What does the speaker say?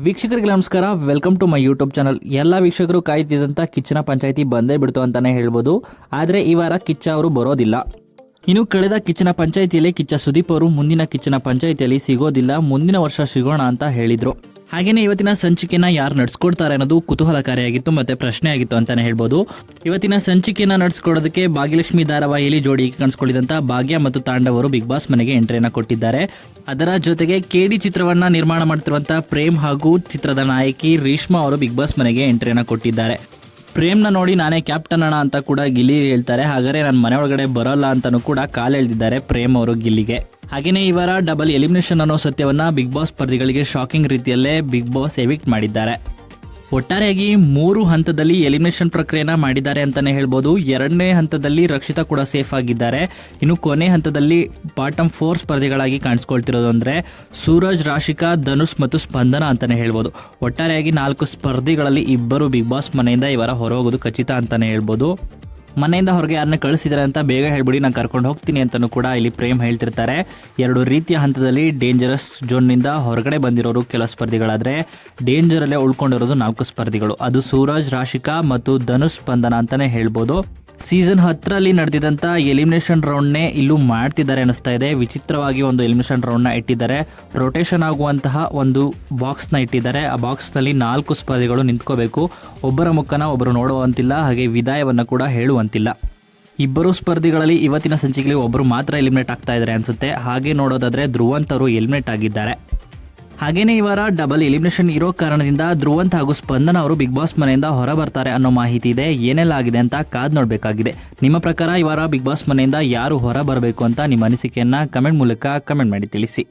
ವೀಕ್ಷಕರಿಗೆ ನಮಸ್ಕಾರ, welcome to my YouTube channel. ಎಲ್ಲ ವೀಕ್ಷಕರು ಕಾಯ್ತಿದ್ದಂಥ ಕಿಚ್ಚನ ಪಂಚಾಯಿತಿ ಬಂದೇ ಬಿಡ್ತು ಅಂತಾನೆ ಹೇಳ್ಬೋದು. ಆದರೆ ಈ ವಾರ ಕಿಚ್ಚ ಅವರು ಬರೋದಿಲ್ಲ. ಇನ್ನು ಕಳೆದ ಕಿಚ್ಚನ ಪಂಚಾಯಿತಿಯಲ್ಲಿ ಕಿಚ್ಚ ಸುದೀಪ್ ಅವರು ಮುಂದಿನ ಕಿಚ್ಚನ ಪಂಚಾಯಿತಿಯಲ್ಲಿ ಸಿಗೋದಿಲ್ಲ, ಮುಂದಿನ ವರ್ಷ ಸಿಗೋಣ ಅಂತ ಹೇಳಿದ್ರು. ಹಾಗೇನೆ ಇವತ್ತಿನ ಸಂಚಿಕೆನ ಯಾರು ನಡ್ಸ್ಕೊಡ್ತಾರೆ ಅನ್ನೋದು ಕುತೂಹಲಕಾರಿಯಾಗಿತ್ತು ಮತ್ತೆ ಪ್ರಶ್ನೆ ಆಗಿತ್ತು ಅಂತಾನೆ ಹೇಳ್ಬೋದು. ಇವತ್ತಿನ ಸಂಚಿಕೆನ ನಡ್ಸ್ಕೊಡೋದಕ್ಕೆ ಭಾಗ್ಯಲಕ್ಷ್ಮಿ ಧಾರಾವಾಹಿಯಲ್ಲಿ ಜೋಡಿಗೆ ಕಾಣಿಸ್ಕೊಳ್ಳಿದಂತ ಭಾಗ್ಯ ಮತ್ತು ತಾಂಡವರು ಬಿಗ್ ಬಾಸ್ ಮನೆಗೆ ಎಂಟ್ರಿಯನ್ನ ಕೊಟ್ಟಿದ್ದಾರೆ. ಅದರ ಜೊತೆಗೆ ಕೆಡಿ ಚಿತ್ರವನ್ನ ನಿರ್ಮಾಣ ಮಾಡ್ತಿರುವಂತಹ ಪ್ರೇಮ್ ಹಾಗೂ ಚಿತ್ರದ ನಾಯಕಿ ರೇಷ್ಮಾ ಅವರು ಬಿಗ್ ಬಾಸ್ ಮನೆಗೆ ಎಂಟ್ರಿಯನ್ನ ಕೊಟ್ಟಿದ್ದಾರೆ. ಪ್ರೇಮ್ನ ನೋಡಿ ನಾನೇ ಕ್ಯಾಪ್ಟನ್ ಅಣ್ಣ ಅಂತ ಕೂಡ ಗಿಲ್ಲಿ ಹೇಳ್ತಾರೆ. ಹಾಗಾದ್ರೆ ನನ್ನ ಮನೆ ಒಳಗಡೆ ಬರೋಲ್ಲ ಅಂತಾನೂ ಕೂಡ ಕಾಲೆಳೆದಿದ್ದಾರೆ ಪ್ರೇಮ್ ಅವರು ಗಿಲ್ಲಿಗೆ. ಹಾಗೇನೇ ಈ ವಾರ ಡಬಲ್ ಎಲಿಮಿನೇಷನ್ ಅನ್ನೋ ಸತ್ಯವನ್ನ ಬಿಗ್ ಬಾಸ್ ಸ್ಪರ್ಧಿಗಳಿಗೆ ಶಾಕಿಂಗ್ ರೀತಿಯಲ್ಲೇ ಬಿಗ್ ಬಾಸ್ ಎವಿಕ್ಟ್ ಮಾಡಿದ್ದಾರೆ. ಒಟ್ಟಾರೆಯಾಗಿ 3 ಹಂತದಲ್ಲಿ ಎಲಿಮಿನೇಷನ್ ಪ್ರಕ್ರಿಯೆನ ಮಾಡಿದ್ದಾರೆ ಅಂತಾನೆ ಹೇಳ್ಬೋದು. 2ನೇ ಹಂತದಲ್ಲಿ ರಕ್ಷಿತಾ ಕೂಡ ಸೇಫ್ ಆಗಿದ್ದಾರೆ. ಇನ್ನು ಕೊನೆ ಹಂತದಲ್ಲಿ ಬಾಟಮ್ 4 ಸ್ಪರ್ಧಿಗಳಾಗಿ ಕಾಣಿಸ್ಕೊಳ್ತಿರೋದು ಅಂದ್ರೆ ಸೂರಜ್, ರಾಶಿಕಾ, ಧನುಷ್ ಮತ್ತು ಸ್ಪಂದನ ಅಂತಾನೆ ಹೇಳ್ಬೋದು. ಒಟ್ಟಾರೆಯಾಗಿ 4 ಸ್ಪರ್ಧಿಗಳಲ್ಲಿ 2 ಬಿಗ್ ಬಾಸ್ ಮನೆಯಿಂದ ಈ ವಾರ ಹೊರಹೋಗೋದು ಖಚಿತ ಅಂತಾನೆ ಹೇಳ್ಬೋದು. ಮನೆಯಿಂದ ಹೊರಗೆ ಯಾರನ್ನ ಕಳಿಸಿದ್ದಾರೆ ಅಂತ ಬೇಗ ಹೇಳ್ಬಿಡಿ, ನಾನು ಕರ್ಕೊಂಡು ಹೋಗ್ತೀನಿ ಅಂತಲೂ ಕೂಡ ಇಲ್ಲಿ ಪ್ರೇಮ್ ಹೇಳ್ತಿರ್ತಾರೆ. 2 ರೀತಿಯ ಹಂತದಲ್ಲಿ ಡೇಂಜರಸ್ ಝೋನ್ನಿಂದ ಹೊರಗಡೆ ಬಂದಿರೋರು ಕೆಲವು ಸ್ಪರ್ಧಿಗಳಾದರೆ ಡೇಂಜರಲ್ಲೇ ಉಳ್ಕೊಂಡಿರೋದು 4 ಸ್ಪರ್ಧಿಗಳು. ಅದು ಸೂರಜ್, ರಾಶಿಕಾ ಮತ್ತು ಧನುಷ್, ಸ್ಪಂದನ ಅಂತಾನೆ ಹೇಳ್ಬೋದು. ಸೀಸನ್ 10ರಲ್ಲಿ ನಡೆದಿದ್ದಂಥ ಎಲಿಮಿನೇಷನ್ ರೌಂಡ್ನೇ ಇಲ್ಲೂ ಮಾಡ್ತಿದ್ದಾರೆ ಅನಿಸ್ತಾ ಇದೆ. ವಿಚಿತ್ರವಾಗಿ ಒಂದು ಎಲಿಮಿನೇಷನ್ ರೌಂಡ್ನ ಇಟ್ಟಿದ್ದಾರೆ. ರೊಟೇಷನ್ ಆಗುವಂತಹ ಒಂದು ಬಾಕ್ಸ್ನ ಇಟ್ಟಿದ್ದಾರೆ. ಆ ಬಾಕ್ಸ್ನಲ್ಲಿ 4 ಸ್ಪರ್ಧಿಗಳು ನಿಂತ್ಕೋಬೇಕು. ಒಬ್ಬರ ಮುಖನ ಒಬ್ಬರು ನೋಡುವಂತಿಲ್ಲ, ಹಾಗೆ ವಿದಾಯವನ್ನು ಕೂಡ ಹೇಳುವಂತಿಲ್ಲ. 2 ಸ್ಪರ್ಧಿಗಳಲ್ಲಿ ಇವತ್ತಿನ ಸಂಚಿಕೆಯಲ್ಲಿ ಒಬ್ಬರು ಮಾತ್ರ ಎಲಿಮಿನೇಟ್ ಆಗ್ತಾ ಇದ್ದಾರೆ ಅನಿಸುತ್ತೆ. ಹಾಗೆ ನೋಡೋದಾದ್ರೆ ಧ್ರುವಂತ್ ಅವರು ಎಲಿಮಿನೇಟ್ ಆಗಿದ್ದಾರೆ. ಹಾಗೇನೇ ಈ ವಾರ ಡಬಲ್ ಎಲಿಮಿನೇಷನ್ ಇರೋ ಕಾರಣದಿಂದ ಧ್ರುವಂತ್ ಹಾಗೂ ಸ್ಪಂದನ ಅವರು ಬಿಗ್ ಬಾಸ್ ಮನೆಯಿಂದ ಹೊರ ಬರ್ತಾರೆ ಅನ್ನೋ ಮಾಹಿತಿ ಇದೆ. ಏನೆಲ್ಲ ಆಗಿದೆ ಅಂತ ಕಾದ್ ನೋಡಬೇಕಾಗಿದೆ. ನಿಮ್ಮ ಪ್ರಕಾರ ಈ ವಾರ ಬಿಗ್ ಬಾಸ್ ಮನೆಯಿಂದ ಯಾರು ಹೊರ ಬರಬೇಕು ಅಂತ ನಿಮ್ಮ ಅನಿಸಿಕೆಯನ್ನ ಕಮೆಂಟ್ ಮೂಲಕ ಕಮೆಂಟ್ ಮಾಡಿ ತಿಳಿಸಿ.